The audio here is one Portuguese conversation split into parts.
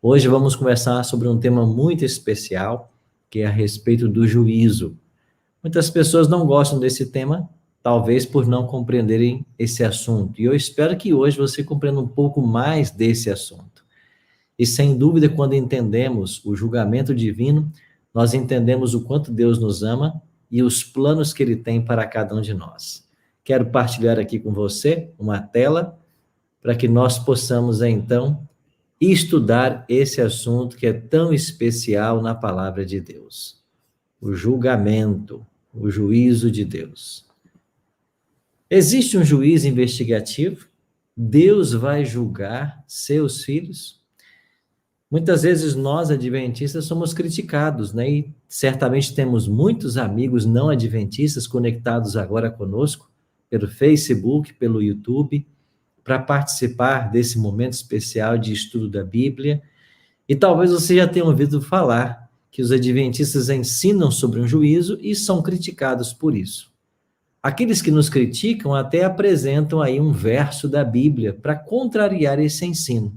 Hoje vamos conversar sobre um tema muito especial, que é a respeito do juízo. Muitas pessoas não gostam desse tema, talvez por não compreenderem esse assunto. E eu espero que hoje você compreenda um pouco mais desse assunto. E sem dúvida, quando entendemos o julgamento divino, nós entendemos o quanto Deus nos ama e os planos que Ele tem para cada um de nós. Quero partilhar aqui com você uma tela para que nós possamos, então, estudar esse assunto que é tão especial na palavra de Deus. O julgamento, o juízo de Deus. Existe um juiz investigativo? Deus vai julgar seus filhos? Muitas vezes nós, adventistas, somos criticados, né? E certamente temos muitos amigos não adventistas conectados agora conosco, pelo Facebook, pelo YouTube, para participar desse momento especial de estudo da Bíblia. E talvez você já tenha ouvido falar que os adventistas ensinam sobre um juízo e são criticados por isso. Aqueles que nos criticam até apresentam aí um verso da Bíblia para contrariar esse ensino.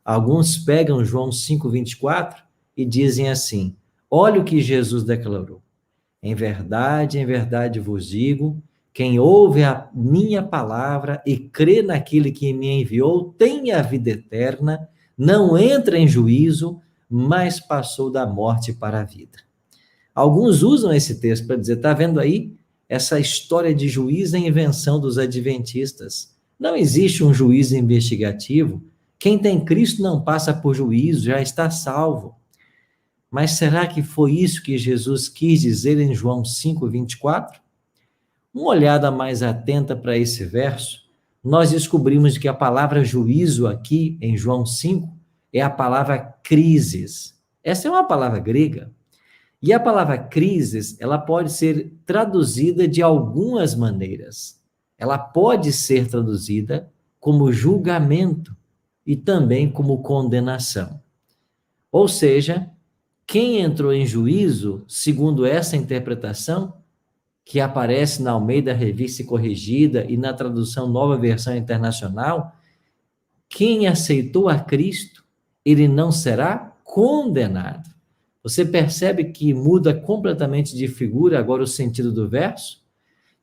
Alguns pegam João 5:24 e dizem assim: olha o que Jesus declarou. Em verdade vos digo, quem ouve a minha palavra e crê naquele que me enviou tem a vida eterna, não entra em juízo, mas passou da morte para a vida. Alguns usam esse texto para dizer, está vendo aí? Essa história de juízo é invenção dos adventistas. Não existe um juízo investigativo. Quem tem Cristo não passa por juízo, já está salvo. Mas será que foi isso que Jesus quis dizer em João 5:24? Uma olhada mais atenta para esse verso, nós descobrimos que a palavra juízo aqui em João 5 é a palavra crises. Essa é uma palavra grega. E a palavra crises, ela pode ser traduzida de algumas maneiras. Ela pode ser traduzida como julgamento e também como condenação. Ou seja, quem entrou em juízo, segundo essa interpretação, que aparece na Almeida Revista e Corrigida e na tradução Nova Versão Internacional, quem aceitou a Cristo, ele não será condenado. Você percebe que muda completamente de figura agora o sentido do verso?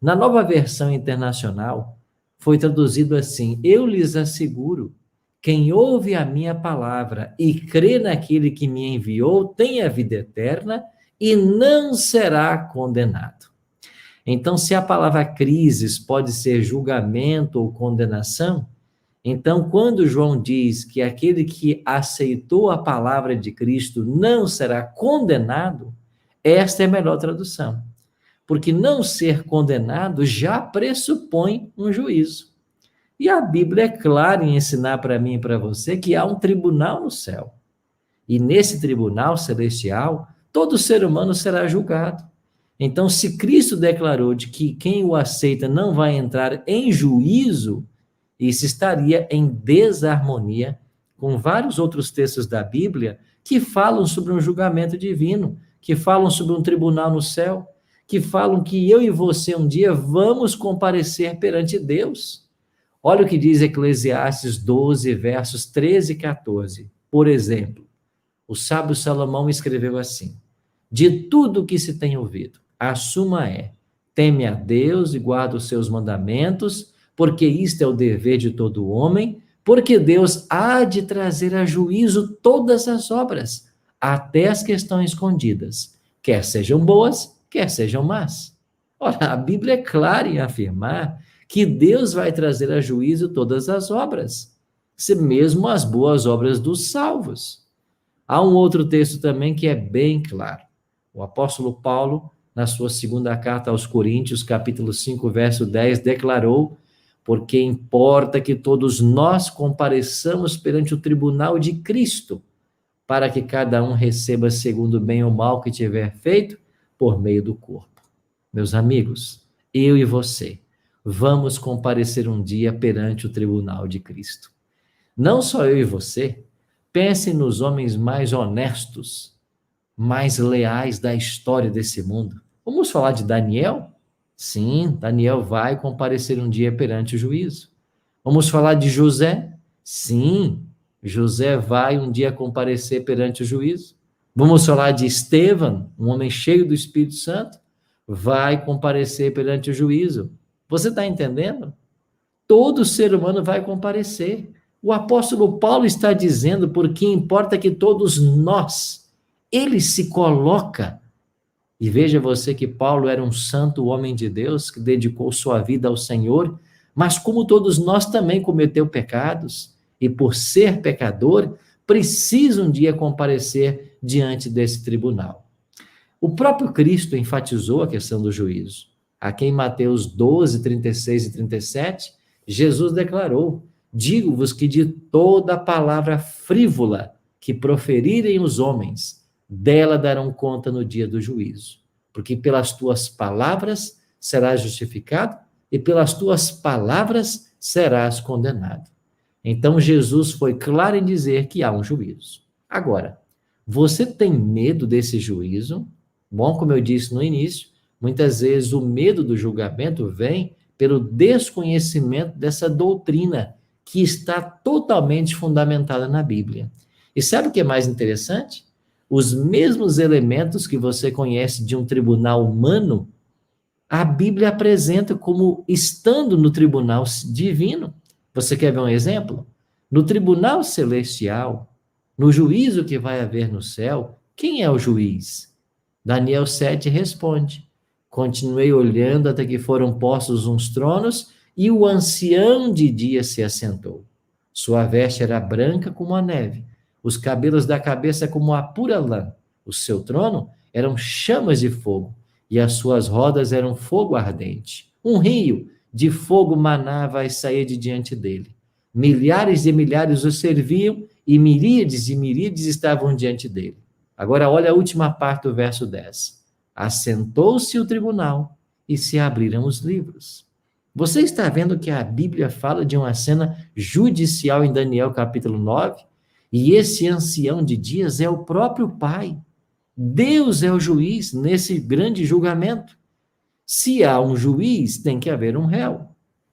Na Nova Versão Internacional, foi traduzido assim: eu lhes asseguro, quem ouve a minha palavra e crê naquele que me enviou tem a vida eterna e não será condenado. Então, se a palavra crises pode ser julgamento ou condenação, então, quando João diz que aquele que aceitou a palavra de Cristo não será condenado, esta é a melhor tradução. Porque não ser condenado já pressupõe um juízo. E a Bíblia é clara em ensinar para mim e para você que há um tribunal no céu. E nesse tribunal celestial, todo ser humano será julgado. Então, se Cristo declarou de que quem o aceita não vai entrar em juízo, isso estaria em desarmonia com vários outros textos da Bíblia que falam sobre um julgamento divino, que falam sobre um tribunal no céu, que falam que eu e você um dia vamos comparecer perante Deus. Olha o que diz Eclesiastes 12, versos 13 e 14. Por exemplo, o sábio Salomão escreveu assim: de tudo que se tem ouvido, a suma é: teme a Deus e guarda os seus mandamentos, porque isto é o dever de todo homem, porque Deus há de trazer a juízo todas as obras, até as que estão escondidas, quer sejam boas, quer sejam más. Ora, a Bíblia é clara em afirmar que Deus vai trazer a juízo todas as obras, se mesmo as boas obras dos salvos. Há um outro texto também que é bem claro. O apóstolo Paulo, na sua segunda carta aos Coríntios, capítulo 5, verso 10, declarou: porque importa que todos nós compareçamos perante o tribunal de Cristo, para que cada um receba segundo o bem ou mal que tiver feito por meio do corpo. Meus amigos, eu e você, vamos comparecer um dia perante o tribunal de Cristo. Não só eu e você, pensem nos homens mais honestos, mais leais da história desse mundo. Vamos falar de Daniel? Sim, Daniel vai comparecer um dia perante o juízo. Vamos falar de José? Sim, José vai um dia comparecer perante o juízo. Vamos falar de Estevão, um homem cheio do Espírito Santo, vai comparecer perante o juízo. Você está entendendo? Todo ser humano vai comparecer. O apóstolo Paulo está dizendo, porque importa que todos nós, ele se coloca. E veja você que Paulo era um santo homem de Deus, que dedicou sua vida ao Senhor, mas como todos nós também cometeu pecados, e por ser pecador, precisa um dia comparecer diante desse tribunal. O próprio Cristo enfatizou a questão do juízo. Aqui em Mateus 12, 36 e 37, Jesus declarou: digo-vos que de toda palavra frívola que proferirem os homens, dela darão conta no dia do juízo. Porque pelas tuas palavras serás justificado e pelas tuas palavras serás condenado. Então Jesus foi claro em dizer que há um juízo. Agora, você tem medo desse juízo? Bom, como eu disse no início, muitas vezes o medo do julgamento vem pelo desconhecimento dessa doutrina que está totalmente fundamentada na Bíblia. E sabe o que é mais interessante? Os mesmos elementos que você conhece de um tribunal humano, a Bíblia apresenta como estando no tribunal divino. Você quer ver um exemplo? No tribunal celestial, no juízo que vai haver no céu, quem é o juiz? Daniel 7 responde: continuei olhando até que foram postos uns tronos e o ancião de dia se assentou. Sua veste era branca como a neve, os cabelos da cabeça como a pura lã. O seu trono eram chamas de fogo e as suas rodas eram fogo ardente. Um rio de fogo manava e saía de diante dele. Milhares e milhares o serviam e miríades estavam diante dele. Agora olha a última parte do verso 10. Assentou-se o tribunal e se abriram os livros. Você está vendo que a Bíblia fala de uma cena judicial em Daniel capítulo 9? E esse ancião de dias é o próprio Pai. Deus é o juiz nesse grande julgamento. Se há um juiz, tem que haver um réu.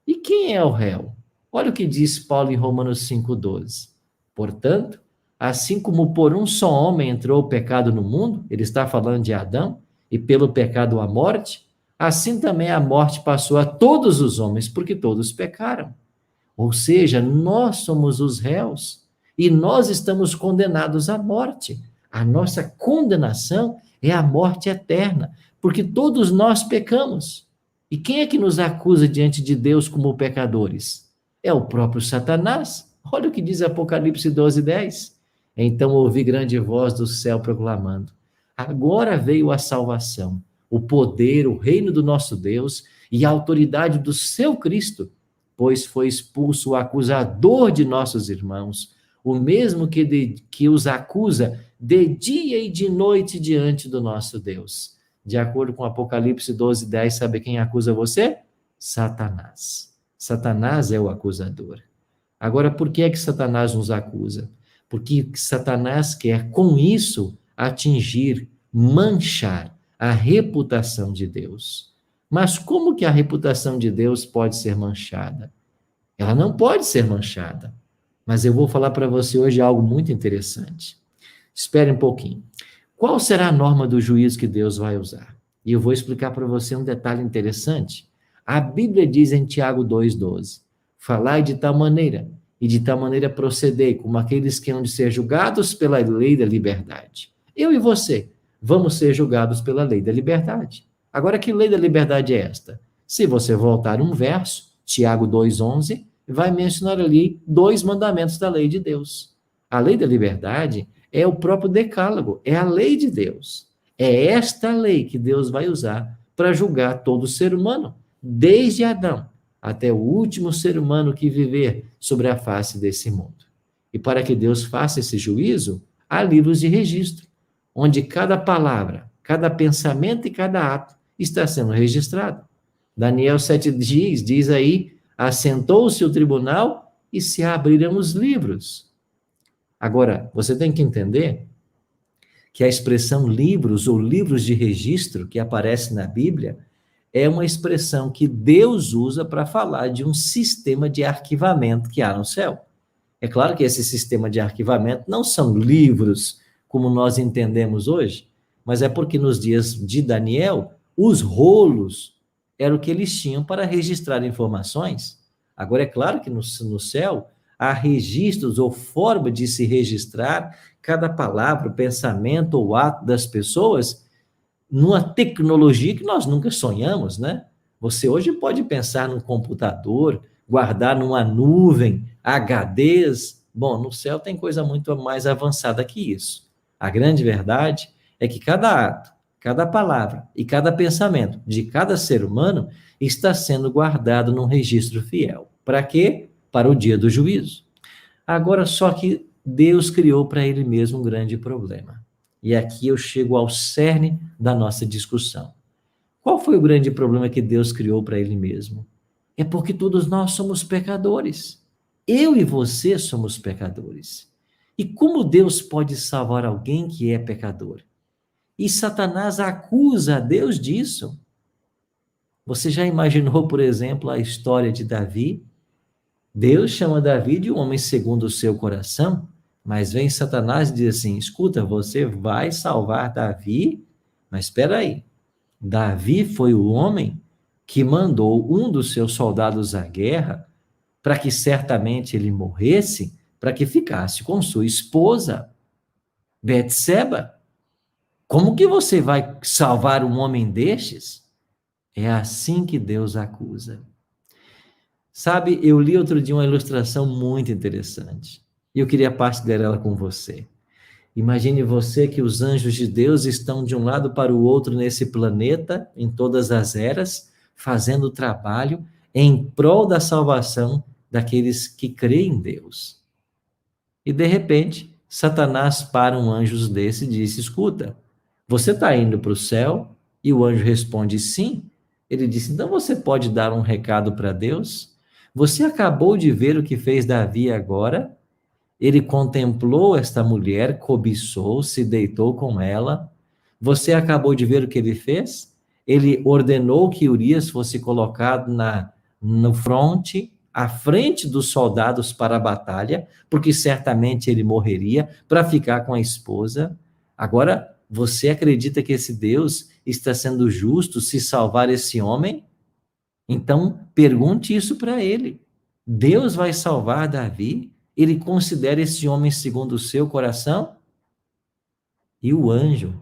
E quem é o réu? Olha o que diz Paulo em Romanos 5,12. Portanto, assim como por um só homem entrou o pecado no mundo, ele está falando de Adão, e pelo pecado a morte, assim também a morte passou a todos os homens, porque todos pecaram. Ou seja, nós somos os réus, e nós estamos condenados à morte. A nossa condenação é a morte eterna, porque todos nós pecamos. E quem é que nos acusa diante de Deus como pecadores? É o próprio Satanás. Olha o que diz Apocalipse 12:10. Então ouvi grande voz do céu proclamando: agora veio a salvação, o poder, o reino do nosso Deus e a autoridade do seu Cristo, pois foi expulso o acusador de nossos irmãos, o mesmo que os acusa de dia e de noite diante do nosso Deus. De acordo com Apocalipse 12:10, sabe quem acusa você? Satanás. Satanás é o acusador. Agora, por que é que Satanás nos acusa? Porque Satanás quer, com isso, atingir, manchar a reputação de Deus. Mas como que a reputação de Deus pode ser manchada? Ela não pode ser manchada. Mas eu vou falar para você hoje algo muito interessante. Espere um pouquinho. Qual será a norma do juízo que Deus vai usar? E eu vou explicar para você um detalhe interessante. A Bíblia diz em Tiago 2,12: falai de tal maneira, e de tal maneira procedei, como aqueles que hão de ser julgados pela lei da liberdade. Eu e você vamos ser julgados pela lei da liberdade. Agora, que lei da liberdade é esta? Se você voltar um verso, Tiago 2,11, vai mencionar ali 2 mandamentos da lei de Deus. A lei da liberdade é o próprio decálogo, é a lei de Deus. É esta lei que Deus vai usar para julgar todo ser humano, desde Adão até o último ser humano que viver sobre a face desse mundo. E para que Deus faça esse juízo, há livros de registro, onde cada palavra, cada pensamento e cada ato está sendo registrado. Daniel 7 diz aí: assentou-se o tribunal e se abriram os livros. Agora, você tem que entender que a expressão livros ou livros de registro que aparece na Bíblia é uma expressão que Deus usa para falar de um sistema de arquivamento que há no céu. É claro que esse sistema de arquivamento não são livros como nós entendemos hoje, mas é porque nos dias de Daniel, os rolos era o que eles tinham para registrar informações. Agora, é claro que no céu há registros ou forma de se registrar cada palavra, pensamento ou ato das pessoas numa tecnologia que nós nunca sonhamos, né? Você hoje pode pensar num computador, guardar numa nuvem, HDs. Bom, no céu tem coisa muito mais avançada que isso. A grande verdade é que cada ato, cada palavra e cada pensamento de cada ser humano está sendo guardado num registro fiel. Para quê? Para o dia do juízo. Agora, só que Deus criou para ele mesmo um grande problema. E aqui eu chego ao cerne da nossa discussão. Qual foi o grande problema que Deus criou para ele mesmo? É porque todos nós somos pecadores. Eu e você somos pecadores. E como Deus pode salvar alguém que é pecador? E Satanás acusa a Deus disso. Você já imaginou, por exemplo, a história de Davi? Deus chama Davi de um homem segundo o seu coração, mas vem Satanás e diz assim: escuta, você vai salvar Davi, mas espera aí. Davi foi o homem que mandou um dos seus soldados à guerra para que certamente ele morresse, para que ficasse com sua esposa, Betseba. Como que você vai salvar um homem destes? É assim que Deus acusa. Sabe, eu li outro dia uma ilustração muito interessante e eu queria partilhar ela com você. Imagine você que os anjos de Deus estão de um lado para o outro nesse planeta, em todas as eras, fazendo o trabalho em prol da salvação daqueles que creem em Deus. E de repente, Satanás para um anjo desse e disse: escuta, você está indo para o céu? E o anjo responde: sim. Ele disse: então você pode dar um recado para Deus? Você acabou de ver o que fez Davi agora? Ele contemplou esta mulher, cobiçou, se deitou com ela. Você acabou de ver o que ele fez? Ele ordenou que Urias fosse colocado no fronte, à frente dos soldados para a batalha, porque certamente ele morreria para ficar com a esposa. Agora, você acredita que esse Deus está sendo justo se salvar esse homem? Então, pergunte isso para ele. Deus vai salvar Davi? Ele considera esse homem segundo o seu coração? E o anjo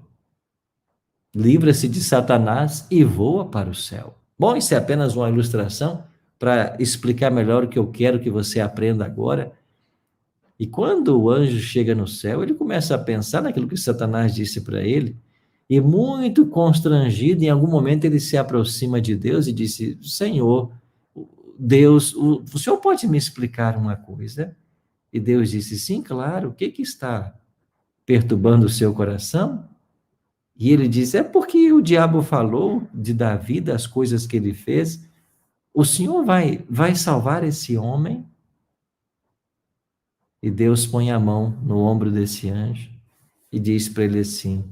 livra-se de Satanás e voa para o céu. Bom, isso é apenas uma ilustração para explicar melhor o que eu quero que você aprenda agora. E quando o anjo chega no céu, ele começa a pensar naquilo que Satanás disse para ele, e muito constrangido, em algum momento ele se aproxima de Deus e disse: Senhor, Deus, o senhor pode me explicar uma coisa? E Deus disse: sim, claro, o que está perturbando o seu coração? E ele disse: é porque o diabo falou de Davi, das coisas que ele fez. O senhor vai salvar esse homem? E Deus põe a mão no ombro desse anjo e diz para ele assim: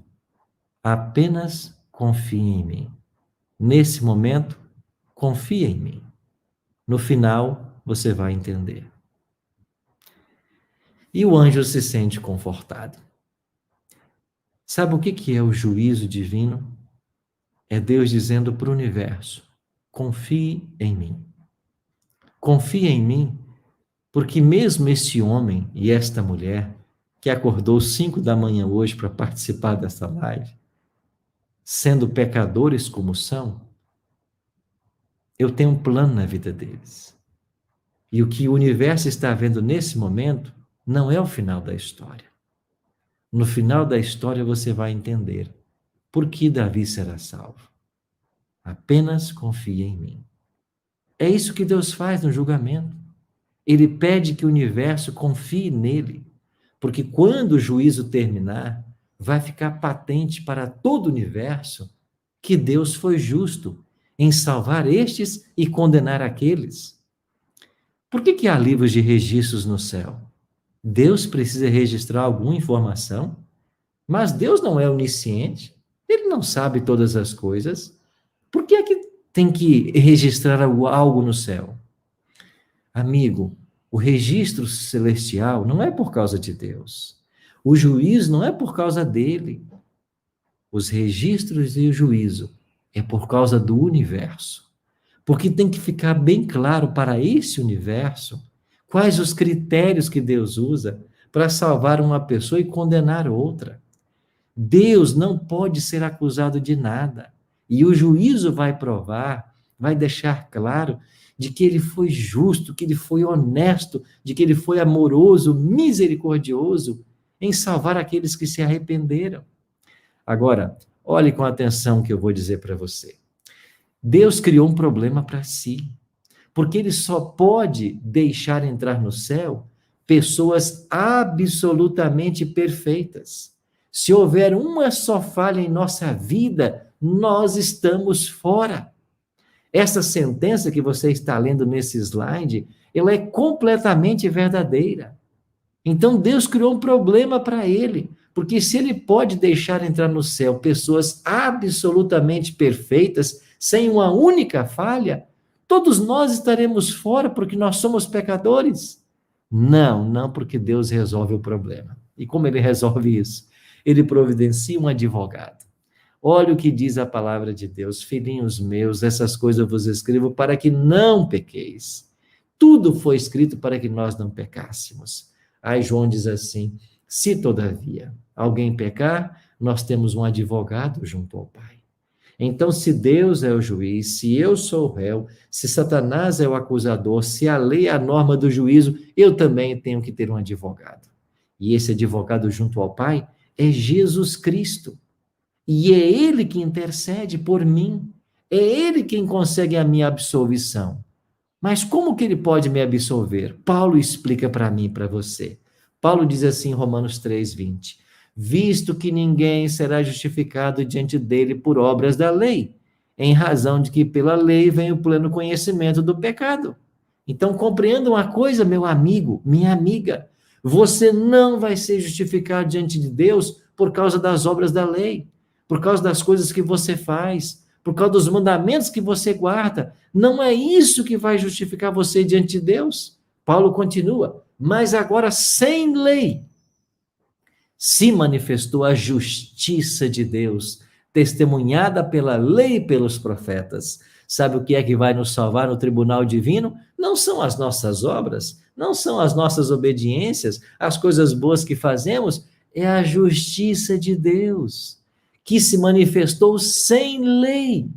apenas confie em mim. Nesse momento, confia em mim. No final, você vai entender. E o anjo se sente confortado. Sabe o que é o juízo divino? É Deus dizendo para o universo: confie em mim. Confie em mim, porque mesmo este homem e esta mulher, que acordou 5 da manhã hoje para participar dessa live, sendo pecadores como são, eu tenho um plano na vida deles. E o que o universo está vendo nesse momento não é o final da história. No final da história você vai entender por que Davi será salvo. Apenas confie em mim. É isso que Deus faz no julgamento. Ele pede que o universo confie nele, porque quando o juízo terminar, vai ficar patente para todo o universo que Deus foi justo em salvar estes e condenar aqueles. Por que há livros de registros no céu? Deus precisa registrar alguma informação, mas Deus não é onisciente, ele não sabe todas as coisas. Por que é que tem que registrar algo no céu? Amigo, O registro celestial não é por causa de Deus. O juízo não é por causa dele. Os registros e o juízo é por causa do universo. Porque tem que ficar bem claro para esse universo quais os critérios que Deus usa para salvar uma pessoa e condenar outra. Deus não pode ser acusado de nada. E o juízo vai provar, vai deixar claro de que ele foi justo, que ele foi honesto, de que ele foi amoroso, misericordioso em salvar aqueles que se arrependeram. Agora, olhe com atenção o que eu vou dizer para você. Deus criou um problema para si, porque ele só pode deixar entrar no céu pessoas absolutamente perfeitas. Se houver uma só falha em nossa vida, nós estamos fora. Essa sentença que você está lendo nesse slide, ela é completamente verdadeira. Então Deus criou um problema para ele, porque se ele pode deixar entrar no céu pessoas absolutamente perfeitas, sem uma única falha, todos nós estaremos fora porque nós somos pecadores? Não porque Deus resolve o problema. E como ele resolve isso? Ele providencia um advogado. Olha o que diz a palavra de Deus: filhinhos meus, essas coisas eu vos escrevo para que não pequeis. Tudo foi escrito para que nós não pecássemos. Aí João diz assim: se todavia alguém pecar, nós temos um advogado junto ao Pai. Então, se Deus é o juiz, se eu sou o réu, se Satanás é o acusador, se a lei é a norma do juízo, eu também tenho que ter um advogado. E esse advogado junto ao Pai é Jesus Cristo. E é ele que intercede por mim. É ele quem consegue a minha absolvição. Mas como que ele pode me absolver? Paulo explica para mim e para você. Paulo diz assim em Romanos 3:20: visto que ninguém será justificado diante dele por obras da lei, em razão de que pela lei vem o pleno conhecimento do pecado. Então, compreenda uma coisa, meu amigo, minha amiga: você não vai ser justificado diante de Deus por causa das obras da lei, por causa das coisas que você faz, por causa dos mandamentos que você guarda. Não é isso que vai justificar você diante de Deus. Paulo continua: mas agora sem lei se manifestou a justiça de Deus, testemunhada pela lei e pelos profetas. Sabe o que é que vai nos salvar no tribunal divino? Não são as nossas obras, não são as nossas obediências, as coisas boas que fazemos, é a justiça de Deus, que se manifestou sem lei.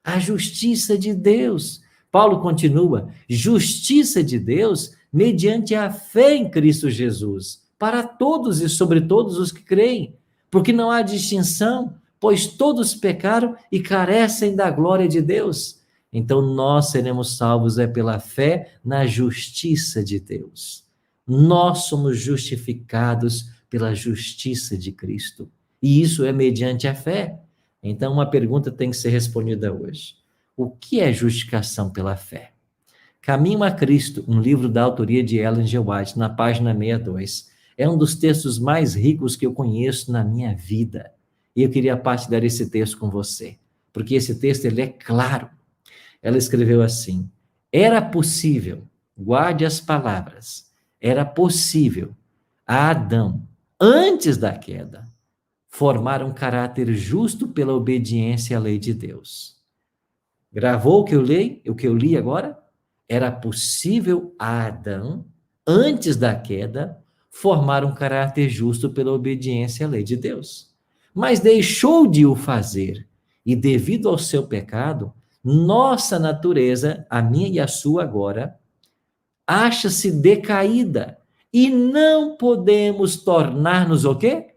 A justiça de Deus. Paulo continua: justiça de Deus mediante a fé em Cristo Jesus, para todos e sobre todos os que creem, porque não há distinção, pois todos pecaram e carecem da glória de Deus. Então nós seremos salvos pela fé na justiça de Deus. Nós somos justificados pela justiça de Cristo, e isso é mediante a fé. Então uma pergunta tem que ser respondida hoje: o que é justificação pela fé? Caminho a Cristo, um livro da autoria de Ellen G. White, na página 62. É um dos textos mais ricos que eu conheço na minha vida. E eu queria partilhar esse texto com você, porque esse texto ele é claro. Ela escreveu assim: era possível, guarde as palavras, era possível a Adão, antes da queda, formar um caráter justo pela obediência à lei de Deus. Gravou o que eu li agora? Era possível a Adão, antes da queda, formar um caráter justo pela obediência à lei de Deus. Mas deixou de o fazer, e devido ao seu pecado, nossa natureza, a minha e a sua agora, acha-se decaída, e não podemos tornar-nos o quê?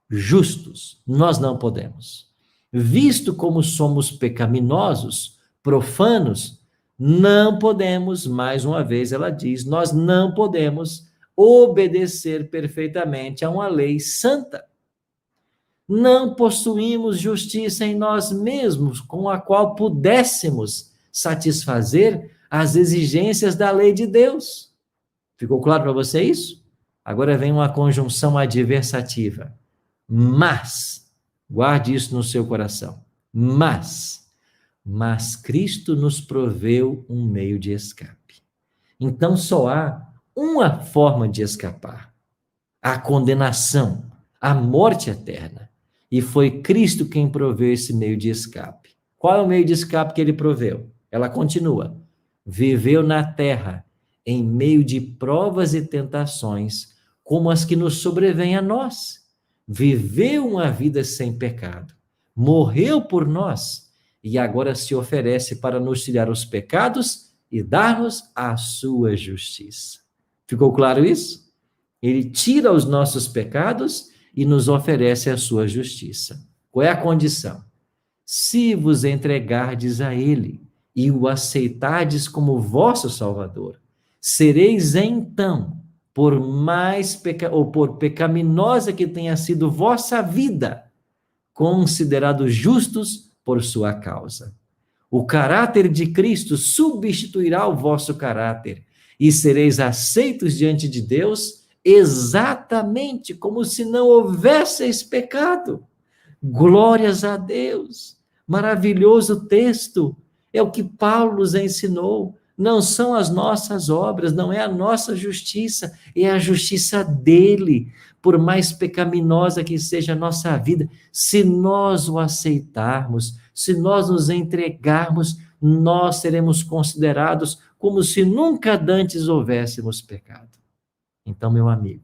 Justos. Nós não podemos. Visto como somos pecaminosos, profanos, não podemos, mais uma vez ela diz, nós não podemos obedecer perfeitamente a uma lei santa. Não possuímos justiça em nós mesmos, com a qual pudéssemos satisfazer as exigências da lei de Deus. Ficou claro para você isso? Agora vem uma conjunção adversativa. Mas, guarde isso no seu coração, mas Cristo nos proveu um meio de escape. Então só há uma forma de escapar: a condenação, a morte eterna. E foi Cristo quem proveu esse meio de escape. Qual é o meio de escape que ele proveu? Ela continua: viveu na terra em meio de provas e tentações, como as que nos sobrevêm a nós. Viveu uma vida sem pecado, morreu por nós e agora se oferece para nos tirar os pecados e dar-nos a sua justiça. Ficou claro isso? Ele tira os nossos pecados e nos oferece a sua justiça. Qual é a condição? Se vos entregardes a ele e o aceitardes como vosso Salvador, sereis então, por mais ou por pecaminosa que tenha sido vossa vida, considerados justos por sua causa. O caráter de Cristo substituirá o vosso caráter e sereis aceitos diante de Deus exatamente como se não houvesseis pecado. Glórias a Deus! Maravilhoso texto! É o que Paulo nos ensinou. Não são as nossas obras, não é a nossa justiça, é a justiça dele. Por mais pecaminosa que seja a nossa vida, se nós o aceitarmos, se nós nos entregarmos, nós seremos considerados como se nunca antes houvéssemos pecado. Então, meu amigo,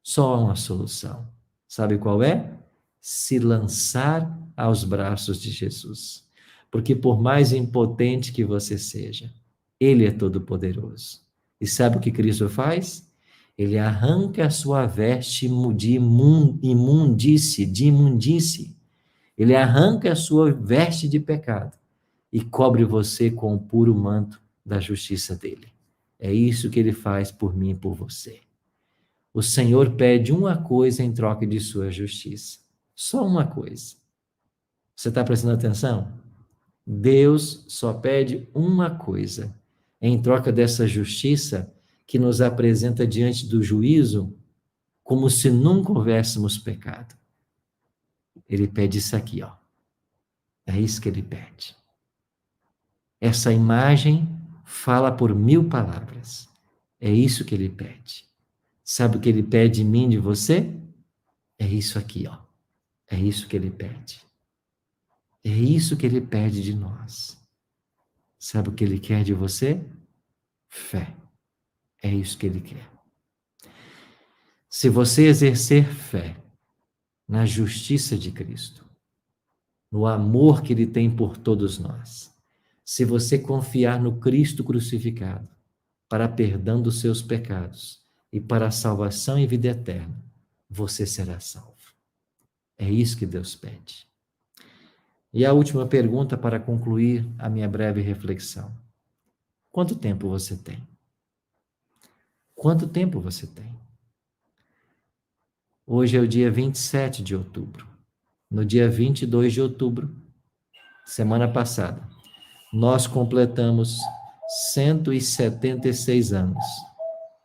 só há uma solução. Sabe qual é? Se lançar aos braços de Jesus. Porque por mais impotente que você seja, ele é todo-poderoso. E sabe o que Cristo faz? Ele arranca a sua veste de imundície. Ele arranca a sua veste de pecado e cobre você com o puro manto da justiça dele. É isso que ele faz por mim e por você. O Senhor pede uma coisa em troca de sua justiça. Só uma coisa. Você está prestando atenção? Deus só pede uma coisa em troca dessa justiça que nos apresenta diante do juízo como se nunca houvéssemos pecado. Ele pede isso aqui, ó. É isso que ele pede. Essa imagem fala por 1000 palavras. É isso que ele pede. Sabe o que ele pede de mim, de você? É isso aqui, ó. É isso que ele pede. É isso que ele pede de nós. Sabe o que ele quer de você? Fé. É isso que ele quer. Se você exercer fé na justiça de Cristo, no amor que ele tem por todos nós, se você confiar no Cristo crucificado para perdão dos seus pecados e para a salvação e vida eterna, você será salvo. É isso que Deus pede. E a última pergunta para concluir a minha breve reflexão. Quanto tempo você tem? Quanto tempo você tem? Hoje é o dia 27 de outubro. No dia 22 de outubro, semana passada, nós completamos 176 anos,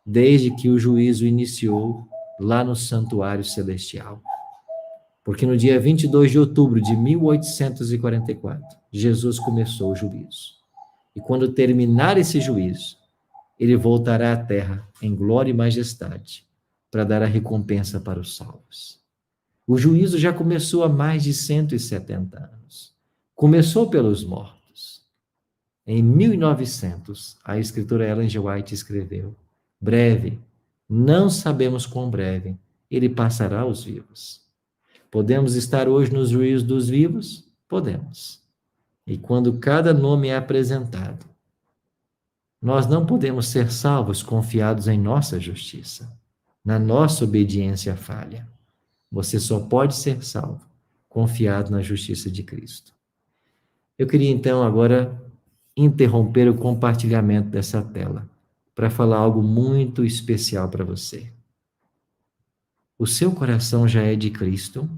desde que o juízo iniciou lá no santuário celestial. Porque no dia 22 de outubro de 1844, Jesus começou o juízo. E quando terminar esse juízo, ele voltará à terra em glória e majestade para dar a recompensa para os salvos. O juízo já começou há mais de 170 anos. Começou pelos mortos. Em 1900, a escritora Ellen G. White escreveu: breve, não sabemos quão breve, ele passará aos vivos. Podemos estar hoje nos juízos dos vivos? Podemos. E quando cada nome é apresentado, nós não podemos ser salvos confiados em nossa justiça, na nossa obediência falha. Você só pode ser salvo confiado na justiça de Cristo. Eu queria então agora interromper o compartilhamento dessa tela para falar algo muito especial para você. O seu coração já é de Cristo?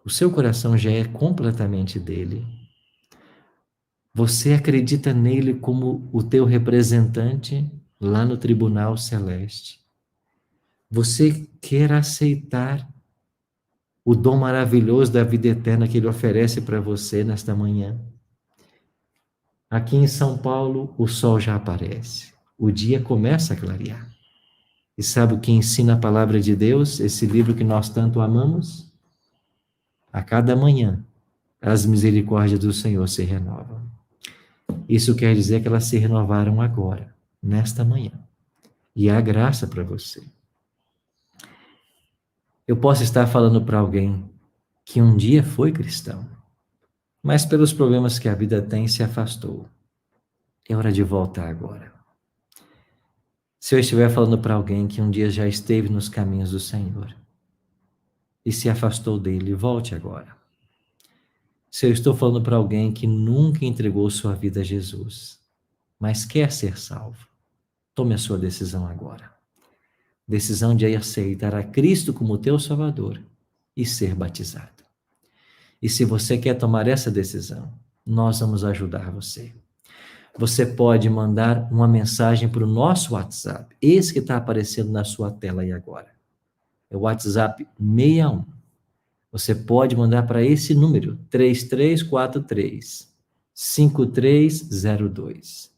O seu coração já é completamente dele? Você acredita nele como o teu representante lá no tribunal celeste? Você quer aceitar o dom maravilhoso da vida eterna que ele oferece para você nesta manhã? Aqui em São Paulo, o sol já aparece. o dia começa a clarear. E sabe o que ensina a palavra de Deus, esse livro que nós tanto amamos? A cada manhã, as misericórdias do Senhor se renovam. Isso quer dizer que elas se renovaram agora, nesta manhã. E há graça para você. Eu posso estar falando para alguém que um dia foi cristão, mas pelos problemas que a vida tem, se afastou. É hora de voltar agora. Se eu estiver falando para alguém que um dia já esteve nos caminhos do Senhor e se afastou dele, volte agora. Se eu estou falando para alguém que nunca entregou sua vida a Jesus, mas quer ser salvo, tome a sua decisão agora. Decisão de aceitar a Cristo como teu Salvador e ser batizado. E se você quer tomar essa decisão, nós vamos ajudar você. Você pode mandar uma mensagem para o nosso WhatsApp, esse que está aparecendo na sua tela aí agora. É o WhatsApp 61. Você pode mandar para esse número, 3343-5302.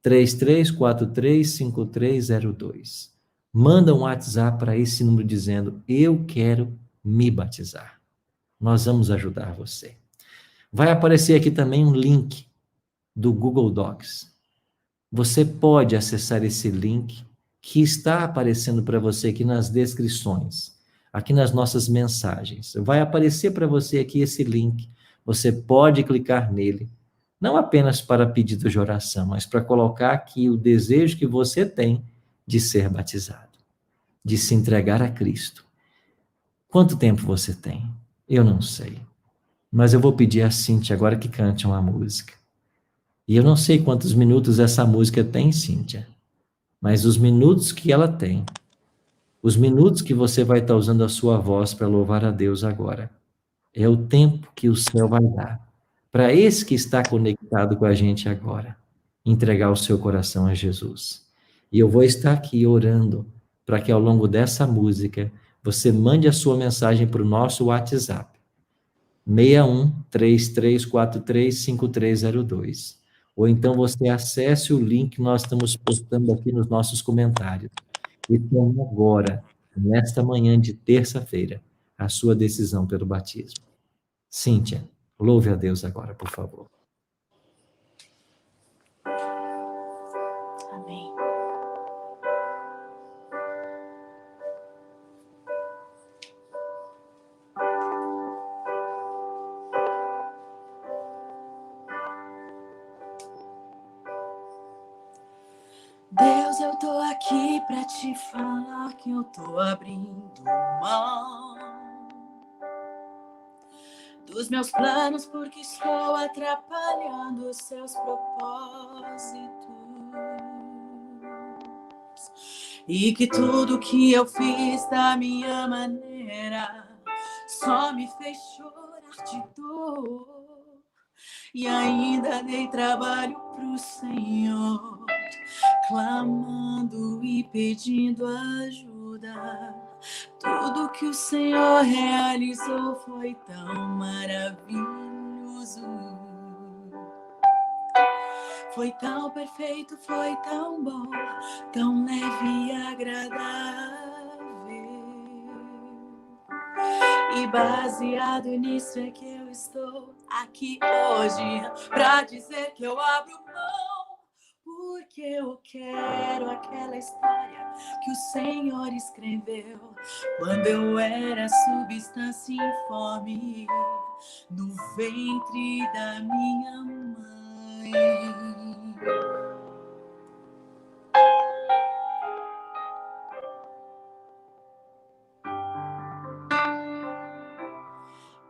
3343-5302. Manda um WhatsApp para esse número dizendo, eu quero me batizar. Nós vamos ajudar você. Vai aparecer aqui também um link do Google Docs. Você pode acessar esse link que está aparecendo para você aqui nas descrições, aqui nas nossas mensagens. Vai aparecer para você aqui esse link. Você pode clicar nele, não apenas para pedido de oração, mas para colocar aqui o desejo que você tem de ser batizado, de se entregar a Cristo. Quanto tempo você tem? Eu não sei. Mas eu vou pedir a Cíntia agora que cante uma música. E eu não sei quantos minutos essa música tem, Cíntia, mas os minutos que ela tem, os minutos que você vai estar usando a sua voz para louvar a Deus agora, é o tempo que o céu vai dar para esse que está conectado com a gente agora, entregar o seu coração a Jesus. E eu vou estar aqui orando para que ao longo dessa música você mande a sua mensagem para o nosso WhatsApp, 61-3343-5302. Ou então você acesse o link que nós estamos postando aqui nos nossos comentários. E tome agora, nesta manhã de terça-feira, a sua decisão pelo batismo. Cíntia, louve a Deus agora, por favor. Amém. Deus, eu tô aqui pra te falar que eu tô abrindo mão dos meus planos porque estou atrapalhando os seus propósitos. E que tudo que eu fiz da minha maneira só me fez chorar de dor. E ainda dei trabalho pro Senhor, clamando e pedindo ajuda. Tudo que o Senhor realizou foi tão maravilhoso. Foi tão perfeito, foi tão bom, tão leve e agradável. E baseado nisso é que eu estou aqui hoje pra dizer que eu abro mão, porque eu quero aquela história que o Senhor escreveu quando eu era substância informe no ventre da minha mãe.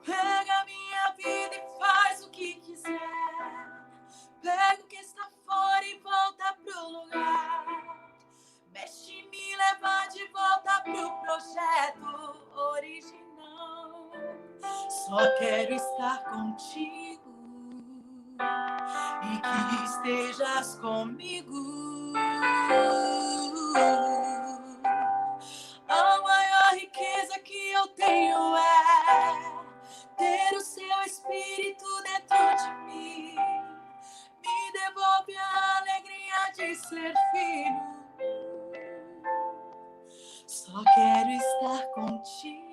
Pega minha vida e faz o que quiser. Pega o que está fora e volta pro lugar. Mexe e me leva de volta pro projeto original. Só quero estar contigo e que estejas comigo. A maior riqueza que eu tenho é ter o seu espírito dentro de mim. Me devolve a alegria de ser filho. Só quero estar contigo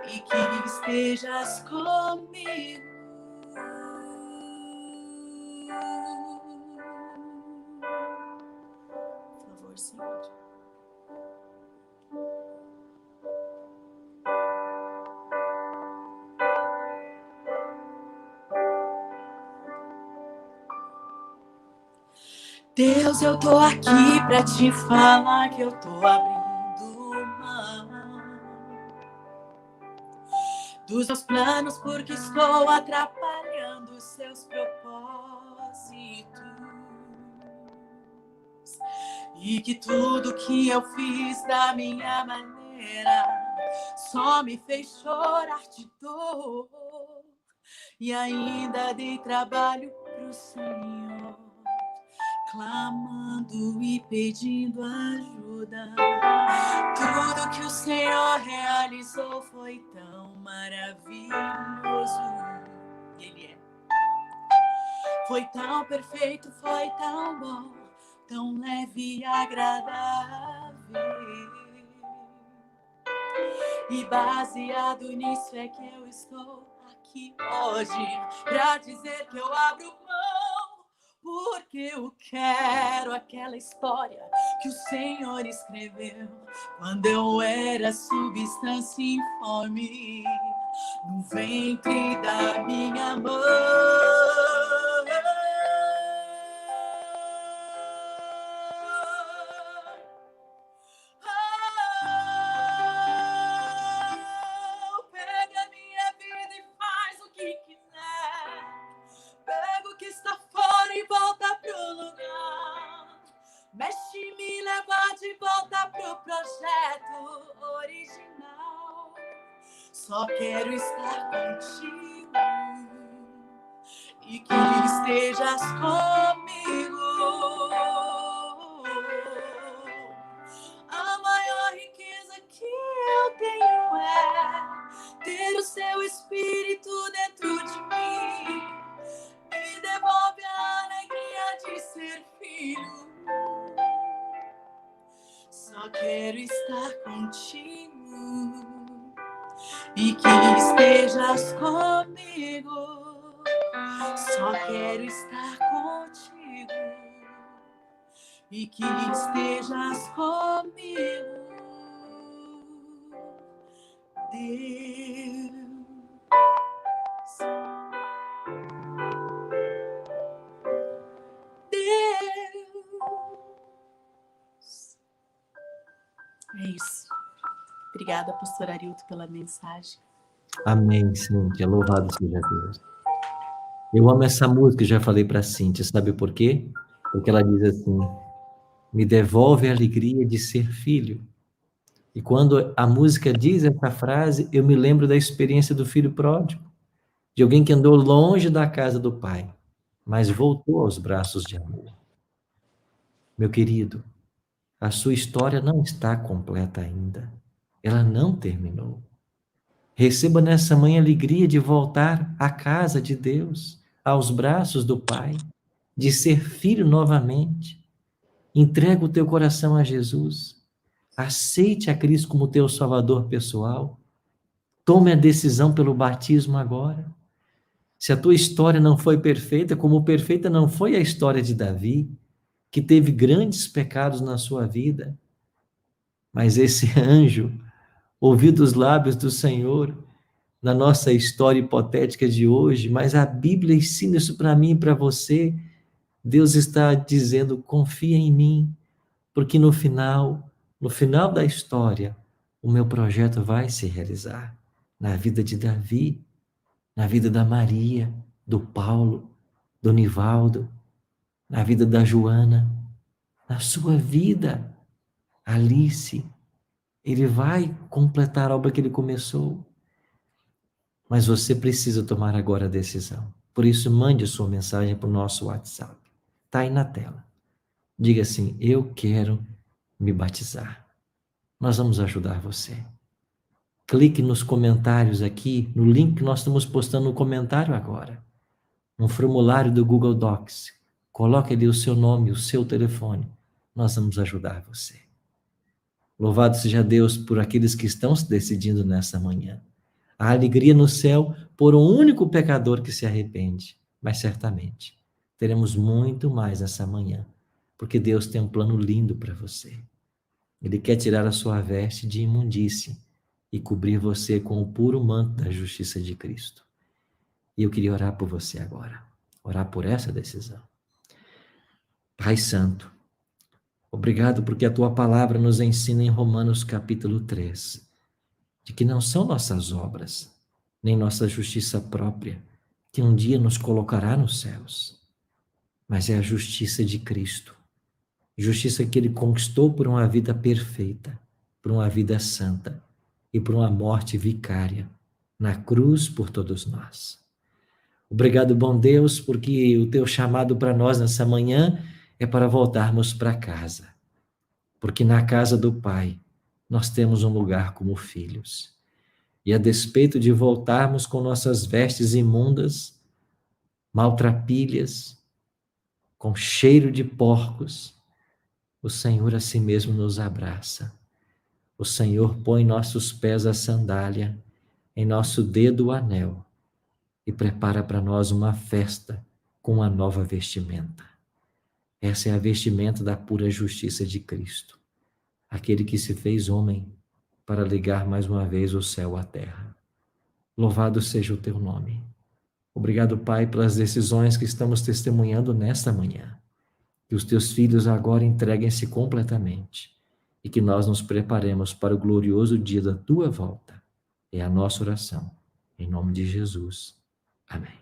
e que estejas comigo. Por favor, Senhor. Deus, eu tô aqui pra te falar que eu tô abrindo mão dos meus planos porque estou atrapalhando os seus propósitos. E que tudo que eu fiz da minha maneira só me fez chorar de dor. E ainda dei trabalho pro Senhor, clamando e pedindo ajuda. Tudo que o Senhor realizou foi tão maravilhoso. Ele é. Foi tão perfeito, foi tão bom, tão leve e agradável. E baseado nisso é que eu estou aqui hoje, pra dizer que eu abro mão, porque eu quero aquela história que o Senhor escreveu quando eu era substância informe no ventre da minha mãe. Pega minha vida e faz o que quiser. Pega o que está fora e volta pro lugar. Mexe e me leva de volta pro projeto original. Só quero estar contigo e que estejas comigo. A maior riqueza que eu tenho é ter o seu espírito dentro de mim. Me devolve a alegria de ser filho. Só quero estar contigo e que estejas comigo. Só quero estar contigo e que estejas comigo, Deus. É isso. Obrigada, pastor Arilton, pela mensagem. Amém, Cíntia. Louvado seja Deus. Eu amo essa música, já falei para Cíntia. Sabe por quê? Porque ela diz assim: me devolve a alegria de ser filho. E quando a música diz essa frase, eu me lembro da experiência do filho pródigo, de alguém que andou longe da casa do pai, mas voltou aos braços de amor. Meu querido, a sua história não está completa ainda. Ela não terminou. Receba nessa manhã a alegria de voltar à casa de Deus, aos braços do Pai, de ser filho novamente. Entrega o teu coração a Jesus. Aceite a Cristo como teu Salvador pessoal. Tome a decisão pelo batismo agora. Se a tua história não foi perfeita, como perfeita não foi a história de Davi, que teve grandes pecados na sua vida, mas esse anjo ouviu dos lábios do Senhor, na nossa história hipotética de hoje, mas a Bíblia ensina isso para mim e para você. Deus está dizendo: confia em mim, porque no final da história, o meu projeto vai se realizar na vida de Davi, na vida da Maria, do Paulo, do Nivaldo, na vida da Joana, na sua vida, Alice. Ele vai completar a obra que ele começou. Mas você precisa tomar agora a decisão. Por isso, mande sua mensagem para o nosso WhatsApp. Está aí na tela. Diga assim: eu quero me batizar. Nós vamos ajudar você. Clique nos comentários aqui, no link que nós estamos postando no comentário agora. Um formulário do Google Docs. Coloque ali o seu nome, o seu telefone. Nós vamos ajudar você. Louvado seja Deus por aqueles que estão se decidindo nessa manhã. A alegria no céu por um único pecador que se arrepende. Mas certamente teremos muito mais essa manhã, porque Deus tem um plano lindo para você. Ele quer tirar a sua veste de imundície e cobrir você com o puro manto da justiça de Cristo. E eu queria orar por você agora, orar por essa decisão. Pai Santo, obrigado porque a tua palavra nos ensina em Romanos capítulo 3, de que não são nossas obras, nem nossa justiça própria, que um dia nos colocará nos céus, mas é a justiça de Cristo, justiça que ele conquistou por uma vida perfeita, por uma vida santa e por uma morte vicária na cruz por todos nós. Obrigado, bom Deus, porque o teu chamado para nós nessa manhã é para voltarmos para casa, porque na casa do Pai nós temos um lugar como filhos. E a despeito de voltarmos com nossas vestes imundas, maltrapilhas, com cheiro de porcos, o Senhor a si mesmo nos abraça. O Senhor põe em nossos pés a sandália, em nosso dedo o anel, e prepara para nós uma festa com uma nova vestimenta. Essa é a vestimenta da pura justiça de Cristo, aquele que se fez homem para ligar mais uma vez o céu à terra. Louvado seja o teu nome. Obrigado, Pai, pelas decisões que estamos testemunhando nesta manhã. Que os teus filhos agora entreguem-se completamente e que nós nos preparemos para o glorioso dia da tua volta. É a nossa oração. Em nome de Jesus. Amém.